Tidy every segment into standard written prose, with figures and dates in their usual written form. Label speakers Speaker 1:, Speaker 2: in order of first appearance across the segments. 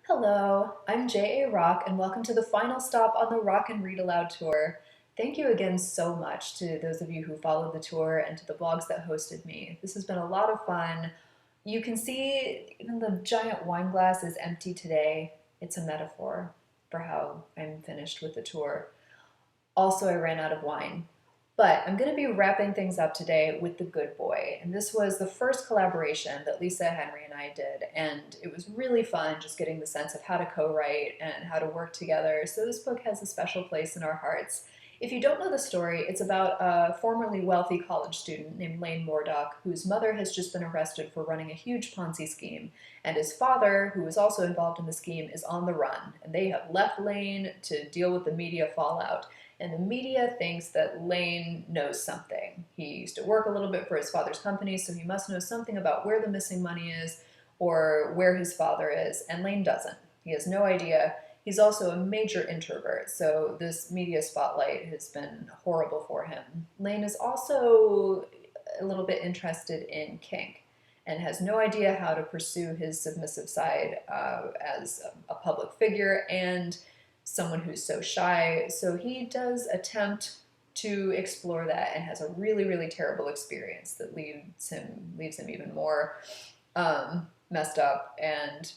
Speaker 1: Hello, I'm J.A. Rock, and welcome to the final stop on the Rockin Read Aloud Tour. Thank you again so much to those of you who followed the tour and to the blogs that hosted me. This has been a lot of fun. You can see even the giant wine glass is empty today. It's a metaphor for how I'm finished with the tour. Also, I ran out of wine. But I'm going to be wrapping things up today with The Good Boy. And this was the first collaboration that Lisa Henry and I did. And it was really fun just getting the sense of how to co-write and how to work together. So this book has a special place in our hearts. If you don't know the story, it's about a formerly wealthy college student named Lane Mordock, whose mother has just been arrested for running a huge Ponzi scheme. And his father, who is also involved in the scheme, is on the run. And they have left Lane to deal with the media fallout. And the media thinks that Lane knows something. He used to work a little bit for his father's company, so he must know something about where the missing money is or where his father is, and Lane doesn't. He has no idea. He's also a major introvert, so this media spotlight has been horrible for him. Lane is also a little bit interested in kink and has no idea how to pursue his submissive side as a public figure and someone who's so shy. So he does attempt to explore that and has a really, really terrible experience that leaves him even more messed up. And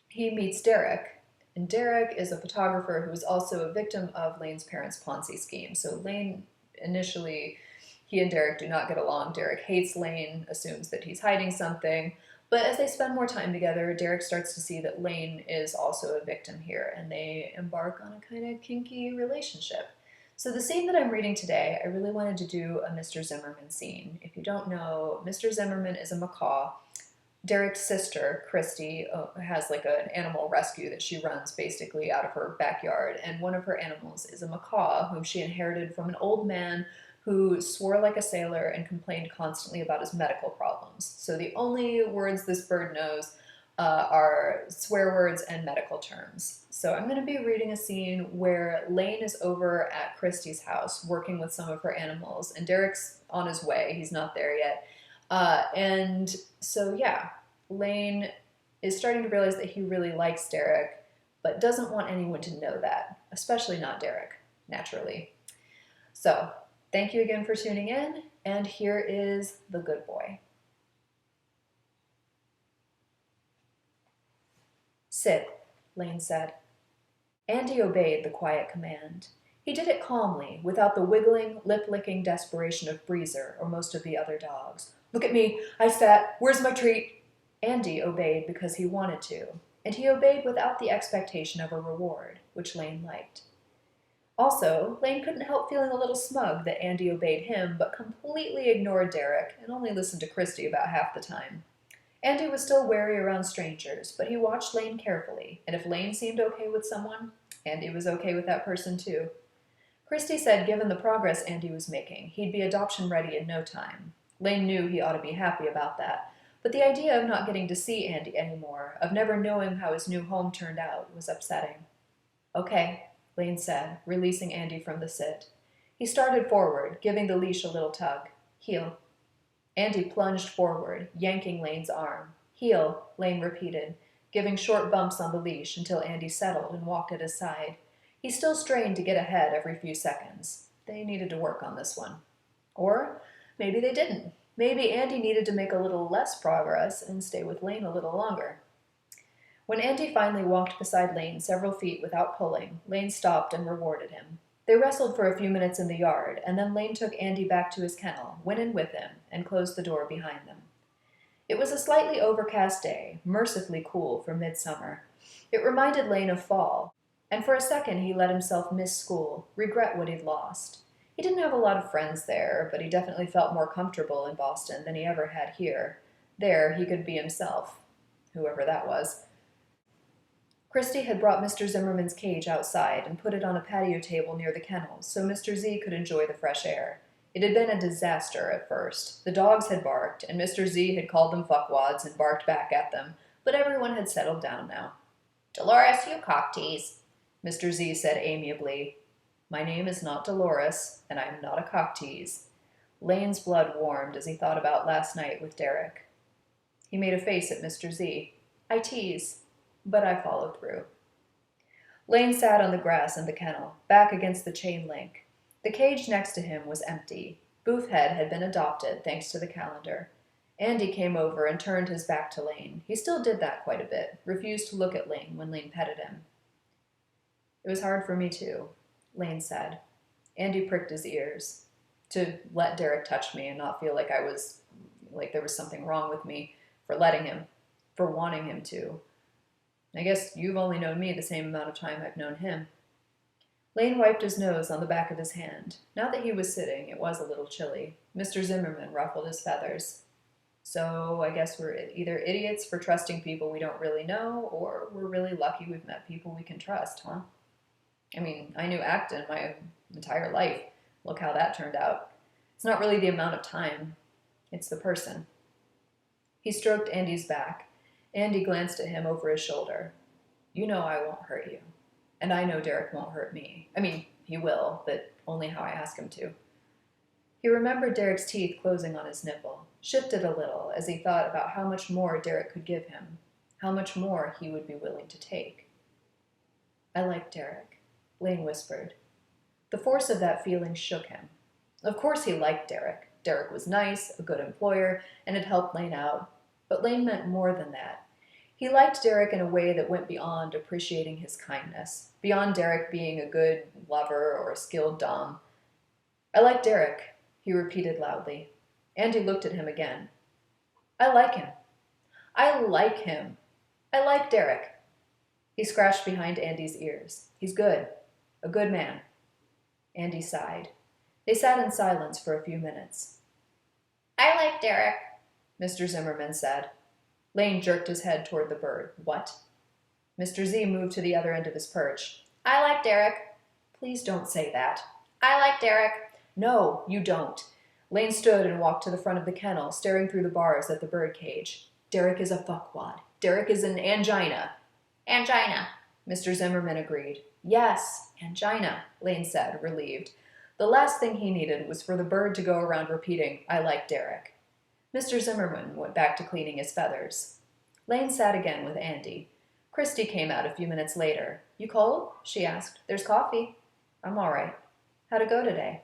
Speaker 1: he meets Derek. And Derek is a photographer who is also a victim of Lane's parents' Ponzi scheme. So Lane initially, he and Derek do not get along. Derek hates Lane, assumes that he's hiding something. But as they spend more time together, Derek starts to see that Lane is also a victim here, and they embark on a kind of kinky relationship. So the scene that I'm reading today, I really wanted to do a Mr. Zimmerman scene. If you don't know, Mr. Zimmerman is a macaw. Derek's sister, Christy, has like an animal rescue that she runs basically out of her backyard, and one of her animals is a macaw whom she inherited from an old man who swore like a sailor and complained constantly about his medical problems. So the only words this bird knows are swear words and medical terms. So I'm going to be reading a scene where Lane is over at Christy's house working with some of her animals, and Derek's on his way. He's not there yet. And so, yeah, Lane is starting to realize that he really likes Derek, but doesn't want anyone to know that, especially not Derek, naturally. So, thank you again for tuning in, and here is The Good Boy. Sit, Lane said. Andy obeyed the quiet command. He did it calmly, without the wiggling, lip-licking desperation of Breezer or most of the other dogs. Look at me, I sat, where's my treat? Andy obeyed because he wanted to, and he obeyed without the expectation of a reward, which Lane liked. Also, Lane couldn't help feeling a little smug that Andy obeyed him, but completely ignored Derek and only listened to Christy about half the time. Andy was still wary around strangers, but he watched Lane carefully, and if Lane seemed okay with someone, Andy was okay with that person too. Christy said given the progress Andy was making, he'd be adoption ready in no time. Lane knew he ought to be happy about that, but the idea of not getting to see Andy anymore, of never knowing how his new home turned out, was upsetting. Okay, Lane said, releasing Andy from the sit. He started forward, giving the leash a little tug. Heel. Andy plunged forward, yanking Lane's arm. Heel, Lane repeated, giving short bumps on the leash until Andy settled and walked at his side. He still strained to get ahead every few seconds. They needed to work on this one. Or maybe they didn't. Maybe Andy needed to make a little less progress and stay with Lane a little longer. When Andy finally walked beside Lane several feet without pulling, Lane stopped and rewarded him. They wrestled for a few minutes in the yard, and then Lane took Andy back to his kennel, went in with him, and closed the door behind them. It was a slightly overcast day, mercifully cool for midsummer. It reminded Lane of fall, and for a second he let himself miss school, regret what he'd lost. He didn't have a lot of friends there, but he definitely felt more comfortable in Boston than he ever had here. There he could be himself, whoever that was. Christy had brought Mr. Zimmerman's cage outside and put it on a patio table near the kennels so Mr. Z could enjoy the fresh air. It had been a disaster at first. The dogs had barked, and Mr. Z had called them fuckwads and barked back at them, but everyone had settled down now. Dolores, you cocktease, Mr. Z said amiably. My name is not Dolores, and I am not a cocktease. Lane's blood warmed as he thought about last night with Derek. He made a face at Mr. Z. I tease. but I followed through. Lane sat on the grass in the kennel, back against the chain link. The cage next to him was empty. Boofhead had been adopted, thanks to the calendar. Andy came over and turned his back to Lane. He still did that quite a bit, refused to look at Lane when Lane petted him. It was hard for me too, Lane said. Andy pricked his ears to let Derek touch me and not feel like there was something wrong with me for letting him, for wanting him to. I guess you've only known me the same amount of time I've known him. Lane wiped his nose on the back of his hand. Now that he was sitting, it was a little chilly. Mr. Zimmerman ruffled his feathers. So I guess we're either idiots for trusting people we don't really know, or we're really lucky we've met people we can trust, huh? I mean, I knew Acton my entire life. Look how that turned out. It's not really the amount of time. It's the person. He stroked Andy's back. Andy glanced at him over his shoulder. You know I won't hurt you. And I know Derek won't hurt me. I mean, he will, but only how I ask him to. He remembered Derek's teeth closing on his nipple, shifted a little as he thought about how much more Derek could give him, how much more he would be willing to take. I like Derek, Lane whispered. The force of that feeling shook him. Of course he liked Derek. Derek was nice, a good employer, and had helped Lane out. But Lane meant more than that. He liked Derek in a way that went beyond appreciating his kindness, beyond Derek being a good lover or a skilled dom. I like Derek, he repeated loudly. Andy looked at him again. I like him. I like him. I like Derek. He scratched behind Andy's ears. He's good. A good man. Andy sighed. They sat in silence for a few minutes. I like Derek, Mr. Zimmerman said. Lane jerked his head toward the bird. What? Mr. Z moved to the other end of his perch. I like Derek. Please don't say that. I like Derek. No, you don't. Lane stood and walked to the front of the kennel, staring through the bars at the bird cage. Derek is a fuckwad. Derek is an angina. Angina, Mr. Zimmerman agreed. Yes, angina, Lane said, relieved. The last thing he needed was for the bird to go around repeating, I like Derek. Mr. Zimmerman went back to cleaning his feathers. Lane sat again with Andy. Christy came out a few minutes later. You cold? She asked. There's coffee. I'm all right. How'd it go today?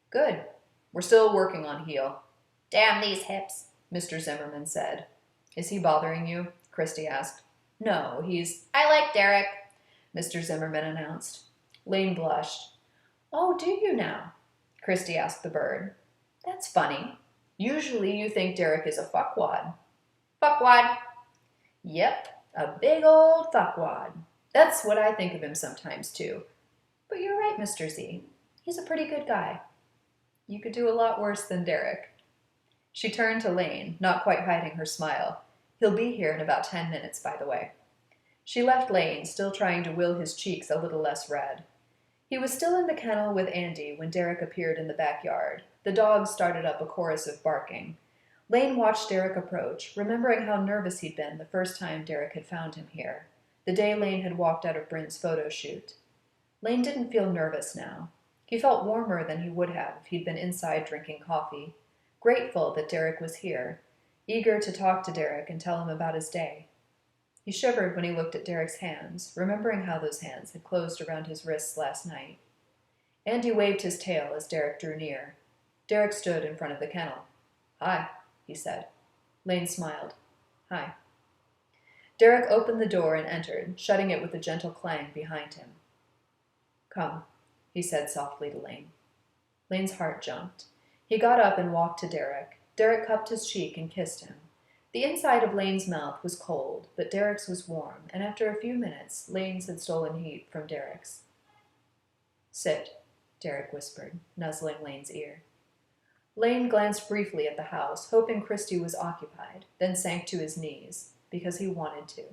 Speaker 1: Good. We're still working on heel. Damn these hips, Mr. Zimmerman said. Is he bothering you? Christy asked. No, he's... I like Derek, Mr. Zimmerman announced. Lane blushed. Oh, do you now? Christy asked the bird. That's funny. Usually you think Derek is a fuckwad. Fuckwad? Yep, a big old fuckwad. That's what I think of him sometimes, too. But you're right, Mr. Z. He's a pretty good guy. You could do a lot worse than Derek. She turned to Lane, not quite hiding her smile. He'll be here in about 10 minutes, by the way. She left Lane, still trying to will his cheeks a little less red. He was still in the kennel with Andy when Derek appeared in the backyard. The dogs started up a chorus of barking. Lane watched Derek approach, remembering how nervous he'd been the first time Derek had found him here, the day Lane had walked out of Bryn's photo shoot. Lane didn't feel nervous now. He felt warmer than he would have if he'd been inside drinking coffee, grateful that Derek was here, eager to talk to Derek and tell him about his day. He shivered when he looked at Derek's hands, remembering how those hands had closed around his wrists last night. Andy waved his tail as Derek drew near. Derek stood in front of the kennel. Hi, he said. Lane smiled. Hi. Derek opened the door and entered, shutting it with a gentle clang behind him. Come, he said softly to Lane. Lane's heart jumped. He got up and walked to Derek. Derek cupped his cheek and kissed him. The inside of Lane's mouth was cold, but Derek's was warm, and after a few minutes, Lane's had stolen heat from Derek's. Sit, Derek whispered, nuzzling Lane's ear. Lane glanced briefly at the house, hoping Christy was occupied, then sank to his knees, because he wanted to,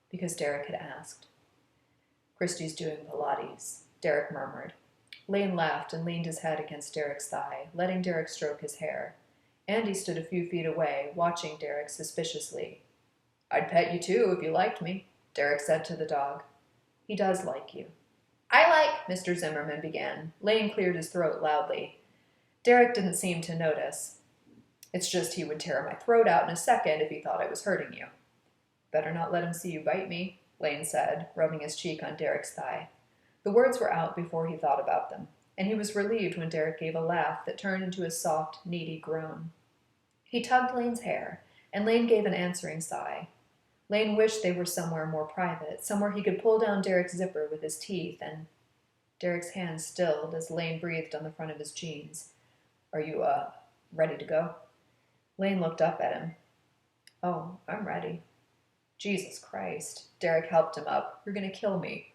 Speaker 1: because Derek had asked. Christy's doing Pilates, Derek murmured. Lane laughed and leaned his head against Derek's thigh, letting Derek stroke his hair. Andy stood a few feet away, watching Derek suspiciously. I'd pet you too if you liked me, Derek said to the dog. He does like you. I like, Mr. Zimmerman began. Lane cleared his throat loudly. Derek didn't seem to notice. It's just he would tear my throat out in a second if he thought I was hurting you. Better not let him see you bite me, Lane said, rubbing his cheek on Derek's thigh. The words were out before he thought about them, and he was relieved when Derek gave a laugh that turned into a soft, needy groan. He tugged Lane's hair, and Lane gave an answering sigh. Lane wished they were somewhere more private, somewhere he could pull down Derek's zipper with his teeth, and Derek's hand stilled as Lane breathed on the front of his jeans. Are you, ready to go? Lane looked up at him. Oh, I'm ready. Jesus Christ. Derek helped him up. You're going to kill me.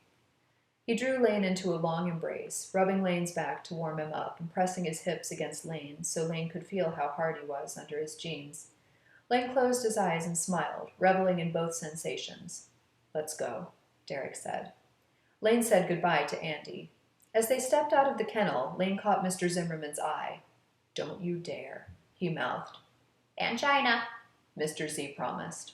Speaker 1: He drew Lane into a long embrace, rubbing Lane's back to warm him up and pressing his hips against Lane's so Lane could feel how hard he was under his jeans. Lane closed his eyes and smiled, reveling in both sensations. Let's go, Derek said. Lane said goodbye to Andy. As they stepped out of the kennel, Lane caught Mr. Zimmerman's eye. Don't you dare, he mouthed. And China, Mr. Z promised.